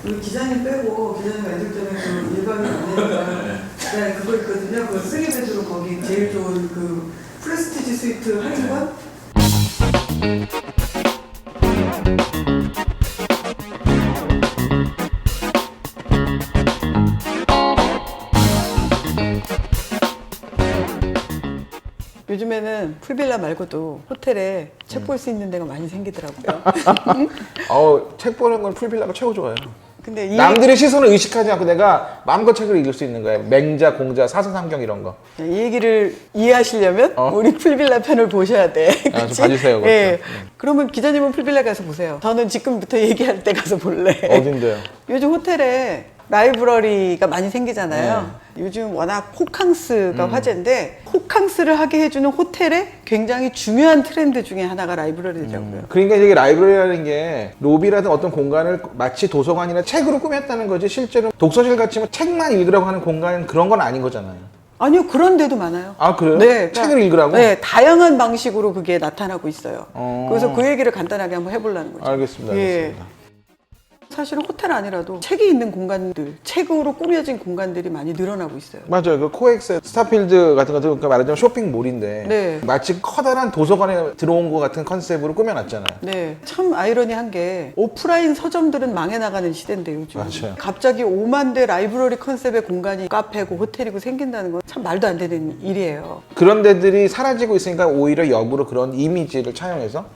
우리 기자님 빼고 기자님 애들 때문에 그 일반이 안 되니까 그냥 그거 있거든요. 그 쓰리베드로 거기 제일 좋은 그 프레스티지 스위트 할인권. 요즘에는 풀빌라 말고도 호텔에 책 볼 수 있는 데가 많이 생기더라고요. 책 보는 건 풀빌라가 최고 좋아요. 근데 남들의 시선을 의식하지 않고 내가 마음껏 책을 읽을 수 있는 거예요. 맹자, 공자, 사서삼경 이런 거. 이 얘기를 이해하시려면 우리 풀빌라 편을 보셔야 돼. 좀 봐주세요. 그것도. 예. 그러면 기자님은 풀빌라 가서 보세요. 저는 지금부터 얘기할 때 가서 볼래. 어딘데요? 요즘 호텔에 라이브러리가 많이 생기잖아요. 요즘 워낙 호캉스가 화제인데 호캉스를 하게 해주는 호텔에 굉장히 중요한 트렌드 중에 하나가 라이브러리더라고요. 그러니까 이게 라이브러리라는 게 로비라든 어떤 공간을 마치 도서관이나 책으로 꾸몄다는 거지 실제로 독서실 같이 뭐 책만 읽으라고 하는 공간 그런 건 아닌 거잖아요. 아니요, 그런 데도 많아요. 아, 그래요? 네, 그러니까, 책을 읽으라고? 네, 다양한 방식으로 그게 나타나고 있어요. 어. 그래서 그 얘기를 간단하게 한번 해보려는 거죠. 알겠습니다. 예. 알겠습니다. 사실은 호텔 아니라도 책이 있는 공간들, 책으로 꾸며진 공간들이 많이 늘어나고 있어요. 맞아요. 그 코엑스, 스타필드 같은 것도 그러니까 말하자면 쇼핑몰인데 네. 마치 커다란 도서관에 들어온 것 같은 컨셉으로 꾸며놨잖아요. 네, 참 아이러니한 게 오프라인 서점들은 망해 나가는 시대인데 요즘 맞아요. 갑자기 5만 대 라이브러리 컨셉의 공간이 카페고 호텔이고 생긴다는 건 참 말도 안 되는 일이에요. 그런 데들이 사라지고 있으니까 오히려 역으로 그런 이미지를 차용해서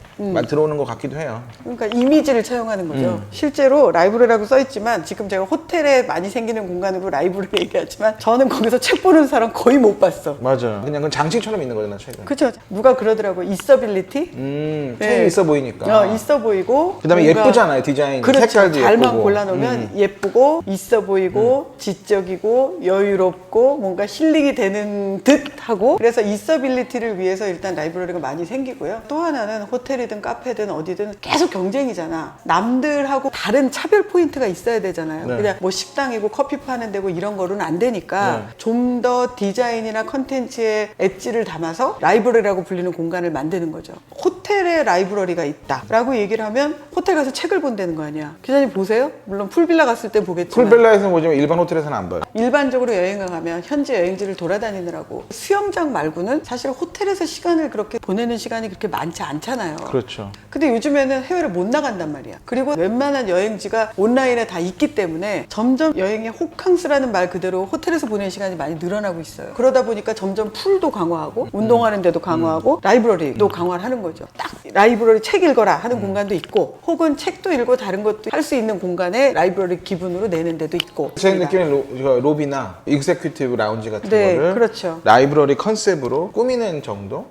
들어오는 것 같기도 해요. 그러니까 이미지를 차용하는 거죠. 실제로 라이브러리라고 써있지만 지금 제가 호텔에 많이 생기는 공간으로 라이브러리 얘기하지만 저는 거기서 책 보는 사람 거의 못 봤어. 맞아요. 그냥 그 장식처럼 있는 거잖아, 책은. 그렇죠. 누가 그러더라고. 있어빌리티. 책이 있어 보이니까. 있어 보이고. 그다음에 뭔가 예쁘잖아요, 디자인이. 그렇죠. 색깔도 잘만 예쁘고. 골라놓으면 예쁘고 있어 보이고 지적이고 여유롭고 뭔가 힐링이 되는 듯하고 그래서 있어빌리티를 위해서 일단 라이브러리가 많이 생기고요. 또 하나는 호텔이든 카페든 어디든 계속 경쟁이잖아. 남들하고 다른 차별 포인트가 있어야 되잖아요. 네. 그냥 뭐 식당이고 커피 파는 데고 이런 거로는 안 되니까 좀 더 디자인이나 컨텐츠에 엣지를 담아서 라이브러리라고 불리는 공간을 만드는 거죠. 호텔에 라이브러리가 있다라고 얘기를 하면 호텔 가서 책을 본다는 거 아니야. 기자님 보세요? 물론 풀빌라 갔을 때 보겠지만 풀빌라에서는 보지만 일반 호텔에서는 안 봐요. 일반적으로 여행을 가면 현지 여행지를 돌아다니느라고 수영장 말고는 사실 호텔에서 시간을 그렇게 보내는 시간이 그렇게 많지 않잖아요. 그렇죠. 근데 요즘에는 해외를 못 나간단 말이야. 그리고 웬만한 여행지가 온라인에 다 있기 때문에 점점 여행의 호캉스라는 말 그대로 호텔에서 보내는 시간이 많이 늘어나고 있어요. 그러다 보니까 점점 풀도 강화하고 운동하는 데도 강화하고 라이브러리도 강화를 하는 거죠. 딱 라이브러리 책 읽어라 하는 공간도 있고 혹은 책도 읽고 다른 것도 할 수 있는 공간에 라이브러리 기분으로 내는 데도 있고. 제 느낌은 로비나 익세큐티브 라운지 같은 네, 거를 그렇죠. 라이브러리 컨셉으로 꾸미는 정도?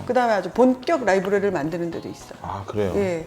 그 다음에 아주 본격 라이브러리를 만드는 데도 있어요. 아, 그래요? 예.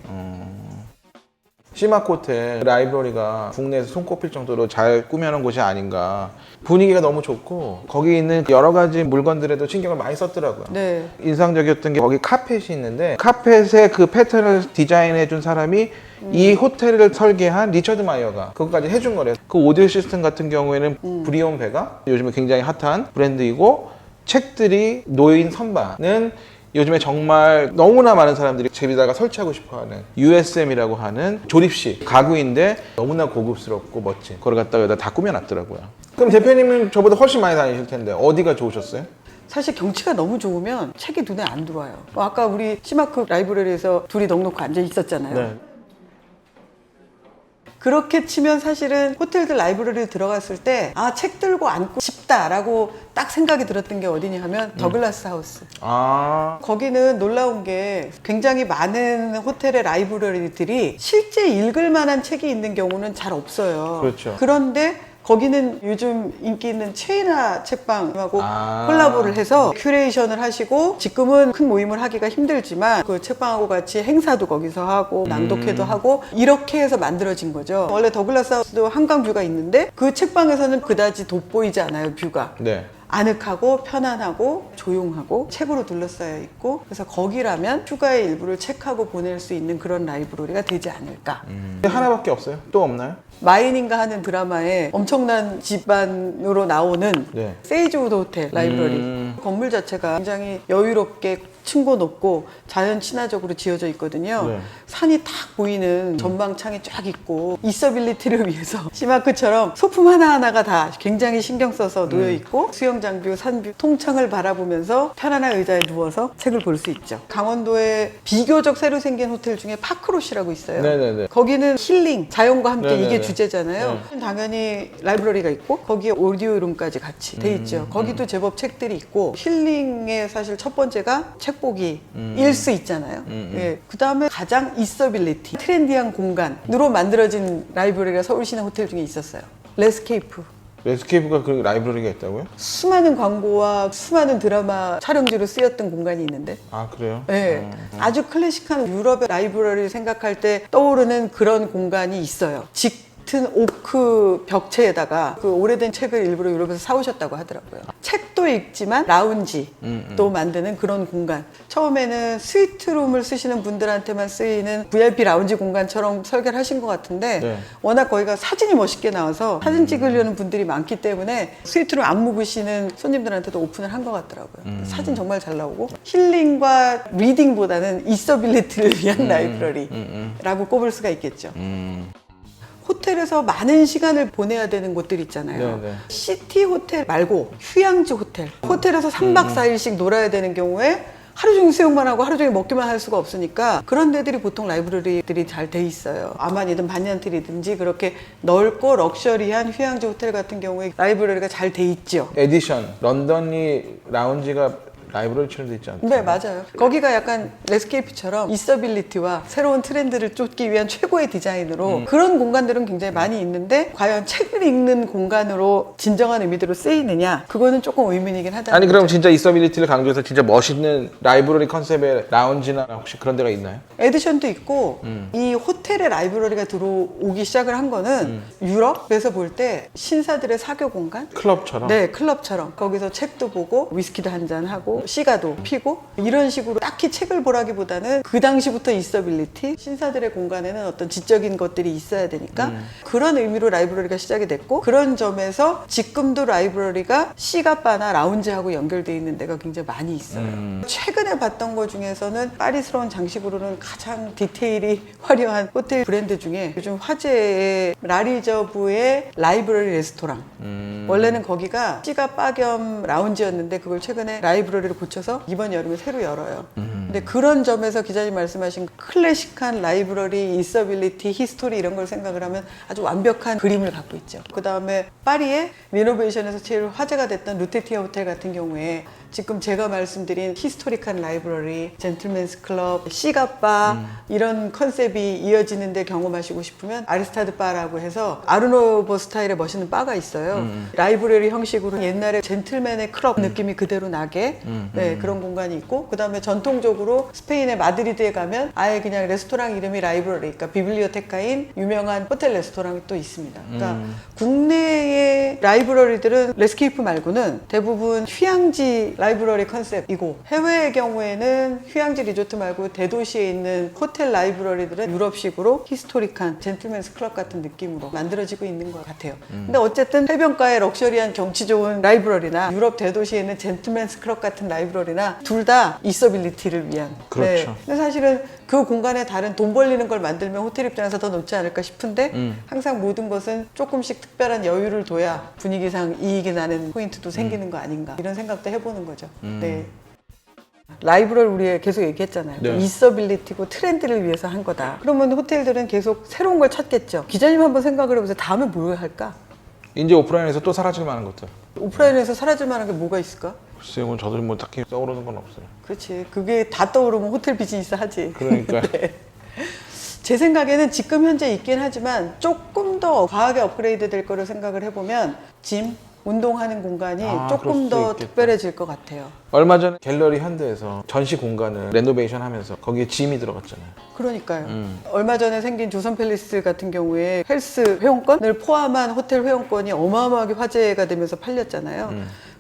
시마크 호텔 라이브러리가 국내에서 손꼽힐 정도로 잘 꾸며놓은 곳이 아닌가. 분위기가 너무 좋고 거기 있는 여러 가지 물건들에도 신경을 많이 썼더라고요. 네. 인상적이었던 게 거기 카펫이 있는데 카펫의 그 패턴을 디자인해 준 사람이 이 호텔을 설계한 리처드 마이어가 그것까지 해준 거래요. 그 오디오 시스템 같은 경우에는 브리온 베가 요즘에 굉장히 핫한 브랜드이고 책들이 놓인 선반은 요즘에 정말 너무나 많은 사람들이 집에다가 설치하고 싶어하는 USM이라고 하는 조립식 가구인데 너무나 고급스럽고 멋진 그걸 갖다가 여기다 다 꾸며놨더라고요. 그럼 대표님은 저보다 훨씬 많이 다니실 텐데 어디가 좋으셨어요? 사실 경치가 너무 좋으면 책이 눈에 안 들어와요. 아까 우리 시마크 라이브러리에서 둘이 넉넉히 앉아 있었잖아요. 네. 그렇게 치면 사실은 호텔들 라이브러리 들어갔을 때 아, 책 들고 앉고 싶다라고 딱 생각이 들었던 게 어디냐 하면 더글라스 하우스. 아, 거기는 놀라운 게 굉장히 많은 호텔의 라이브러리들이 실제 읽을 만한 책이 있는 경우는 잘 없어요. 그렇죠. 그런데 거기는 요즘 인기 있는 최인화 책방하고 아. 콜라보를 해서 큐레이션을 하시고 지금은 큰 모임을 하기가 힘들지만 그 책방하고 같이 행사도 거기서 하고 낭독회도 하고 이렇게 해서 만들어진 거죠. 원래 더글라스 하우스도 한강 뷰가 있는데 그 책방에서는 그다지 돋보이지 않아요, 뷰가. 네. 아늑하고 편안하고 조용하고 책으로 둘러싸여 있고 그래서 거기라면 휴가의 일부를 책하고 보낼 수 있는 그런 라이브러리가 되지 않을까. 하나밖에 없어요? 또 없나요? 마이닝가 하는 드라마에 엄청난 집안으로 나오는 네. 세이지우드 호텔 라이브러리 건물 자체가 굉장히 여유롭게 층고 높고 자연 친화적으로 지어져 있거든요. 네. 산이 딱 보이는 전망창이 쫙 있고 이서빌리티를 위해서 시마크처럼 소품 하나하나가 다 굉장히 신경 써서 놓여 있고 수영 장비, 산뷰, 통창을 바라보면서 편안한 의자에 누워서 책을 볼 수 있죠. 강원도에 비교적 새로 생긴 호텔 중에 파크롯이라고 있어요. 네네네. 거기는 힐링, 자연과 함께 네네네. 이게 주제잖아요. 당연히 라이브러리가 있고 거기에 오디오룸까지 같이 돼 있죠. 거기도 제법 책들이 있고 힐링의 사실 첫 번째가 책 보기일 수 있잖아요. 예. 그 다음에 가장 있어빌리티, 트렌디한 공간으로 만들어진 라이브러리가 서울시내 호텔 중에 있었어요. 레스케이프. 레스케이프가 그 라이브러리가 있다고요? 수많은 광고와 수많은 드라마 촬영지로 쓰였던 공간이 있는데 아 그래요? 네. 아주 클래식한 유럽의 라이브러리를 생각할 때 떠오르는 그런 공간이 있어요. 짙은 오크 벽체에다가 그 오래된 책을 일부러 유럽에서 사오셨다고 하더라고요. 책도 읽지만 라운지도 만드는 그런 공간. 처음에는 스위트룸을 쓰시는 분들한테만 쓰이는 VIP 라운지 공간처럼 설계를 하신 것 같은데 네. 워낙 거기가 사진이 멋있게 나와서 사진 찍으려는 분들이 많기 때문에 스위트룸 안 묵으시는 손님들한테도 오픈을 한 것 같더라고요. 사진 정말 잘 나오고 힐링과 리딩보다는 있어빌리티를 위한 라이브러리라고 꼽을 수가 있겠죠. 호텔에서 많은 시간을 보내야 되는 곳들 있잖아요. 네네. 시티 호텔 말고 휴양지 호텔. 호텔에서 3박 4일씩 놀아야 되는 경우에 하루 종일 수영만 하고 하루 종일 먹기만 할 수가 없으니까 그런 데들이 보통 라이브러리들이 잘 돼 있어요. 아만이든 반얀트리든지 그렇게 넓고 럭셔리한 휴양지 호텔 같은 경우에 라이브러리가 잘 돼 있죠. 에디션 런던이 라운지가 라이브러리처럼 돼 있지 않나요? 네, 맞아요. 거기가 약간 레스케이프처럼 있어빌리티와 새로운 트렌드를 쫓기 위한 최고의 디자인으로 그런 공간들은 굉장히 많이 있는데 과연 책을 읽는 공간으로 진정한 의미대로 쓰이느냐 그거는 조금 의문이긴 하다. 아니 그럼 진짜 있어빌리티를 강조해서 진짜 멋있는 라이브러리 컨셉의 라운지나 혹시 그런 데가 있나요? 에디션도 있고 이 호텔에 라이브러리가 들어오기 시작을 한 거는 유럽에서 볼 때 신사들의 사교 공간? 클럽처럼? 네, 클럽처럼 거기서 책도 보고 위스키도 한잔 하고 시가도 피고 이런 식으로 딱히 책을 보라기보다는 그 당시부터 있어빌리티 신사들의 공간에는 어떤 지적인 것들이 있어야 되니까 그런 의미로 라이브러리가 시작이 됐고 그런 점에서 지금도 라이브러리가 시가바나 라운지하고 연결되어 있는 데가 굉장히 많이 있어요. 최근에 봤던 것 중에서는 파리스러운 장식으로는 가장 디테일이 화려한 호텔 브랜드 중에 요즘 화제의 라리저브의 라이브러리 레스토랑. 원래는 거기가 시가바 겸 라운지였는데 그걸 최근에 라이브러리로 고쳐서 이번 여름에 새로 열어요. 근데 그런 점에서 기자님 말씀하신 클래식한 라이브러리, 있어빌리티, 히스토리 이런 걸 생각을 하면 아주 완벽한 그림을 갖고 있죠. 그 다음에 파리의 리노베이션에서 제일 화제가 됐던 루테티아 호텔 같은 경우에 지금 제가 말씀드린 히스토릭한 라이브러리, 젠틀맨스 클럽, 시가바 이런 컨셉이 이어지는데 경험하시고 싶으면 아리스타드 바라고 해서 아르노버 스타일의 멋있는 바가 있어요. 라이브러리 형식으로 옛날에 젠틀맨의 클럽 느낌이 그대로 나게 네, 그런 공간이 있고 그 다음에 전통적으로 스페인의 마드리드에 가면 아예 그냥 레스토랑 이름이 라이브러리, 그러니까 비블리오테카인 유명한 호텔 레스토랑이 또 있습니다. 그러니까 국내의 라이브러리들은 레스케이프 말고는 대부분 휴양지 라이브러리 컨셉이고 해외의 경우에는 휴양지 리조트 말고 대도시에 있는 호텔 라이브러리들은 유럽식으로 히스토릭한 젠틀맨스 클럽 같은 느낌으로 만들어지고 있는 것 같아요. 근데 어쨌든 해변가의 럭셔리한 경치 좋은 라이브러리나 유럽 대도시에 있는 젠틀맨스 클럽 같은 라이브러리나 둘 다 있어빌리티를 위한. 그렇죠. 네. 근데 사실은 그 공간에 다른 돈 벌리는 걸 만들면 호텔 입장에서 더 높지 않을까 싶은데 항상 모든 것은 조금씩 특별한 여유를 둬야 분위기상 이익이 나는 포인트도 생기는 거 아닌가 이런 생각도 해보는 거죠. 네. 라이브러리 우리 계속 얘기했잖아요. 네. 있어빌리티고 트렌드를 위해서 한 거다. 그러면 호텔들은 계속 새로운 걸 찾겠죠. 기자님 한번 생각을 해보세요. 다음에 뭘 할까? 이제 오프라인에서 또 사라질 만한 것들. 오프라인에서 사라질 만한 게 뭐가 있을까? 글쎄요, 저도 뭐 딱히 떠오르는 건 없어요. 그렇지. 그게 다 떠오르면 호텔 비즈니스 하지. 그러니까. 네. 제 생각에는 지금 현재 있긴 하지만 조금 더 과하게 업그레이드 될 거를 생각을 해보면 짐, 운동하는 공간이 그럴 조금 수도 더 있겠다. 특별해질 것 같아요. 얼마 전에 갤러리 현대에서 전시 공간을 레노베이션 하면서 거기에 짐이 들어갔잖아요. 그러니까요. 얼마 전에 생긴 조선 팰리스 같은 경우에 헬스 회원권을 포함한 호텔 회원권이 어마어마하게 화제가 되면서 팔렸잖아요.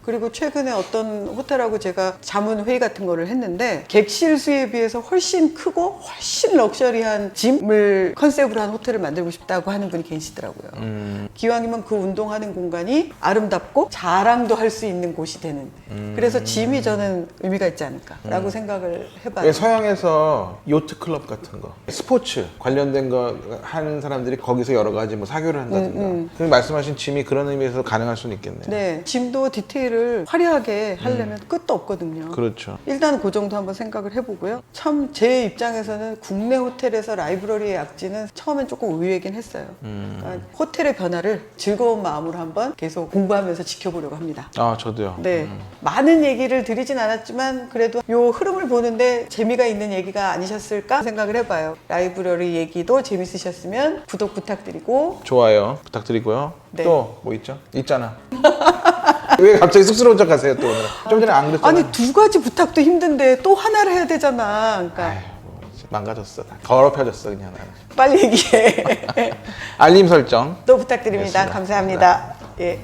그리고 최근에 어떤 호텔하고 제가 자문 회의 같은 거를 했는데 객실 수에 비해서 훨씬 크고 훨씬 럭셔리한 짐을 컨셉으로 한 호텔을 만들고 싶다고 하는 분이 계시더라고요. 기왕이면 그 운동하는 공간이 아름답고 자랑도 할 수 있는 곳이 되는. 그래서 짐이 저는 의미가 있지 않을까라고 생각을 해봐요. 서양에서 요트 클럽 같은 거, 스포츠 관련된 거 하는 사람들이 거기서 여러 가지 뭐 사교를 한다든가. 그럼 말씀하신 짐이 그런 의미에서 가능할 수는 있겠네요. 네, 짐도 디테일을 화려하게 하려면 끝도 없거든요. 그렇죠. 일단 그 정도 한번 생각을 해보고요. 참 제 입장에서는 국내 호텔에서 라이브러리의 약지는 처음엔 조금 의외긴 했어요. 그러니까 호텔의 변화를 즐거운 마음으로 한번 계속 공부하면서 지켜보려고 합니다. 아, 저도요. 네, 많은 얘기를 드리진 않았지만 그래도 요 흐름을 보는데 재미가 있는 얘기가 아니셨을까 생각을 해봐요. 라이브러리 얘기도 재밌으셨으면 구독 부탁드리고 좋아요 부탁드리고요. 네. 또 뭐 있죠? 있잖아. 왜 갑자기 쑥스러운 척 하세요 또 오늘? 좀 전에 안 그랬잖아요. 아니 두 가지 부탁도 힘든데 또 하나를 해야 되잖아. 그러니까 아휴, 뭐 망가졌어. 다 더럽혀졌어 그냥 나는. 빨리 얘기해. 알림 설정. 또 부탁드립니다. 알겠습니다. 감사합니다. 예.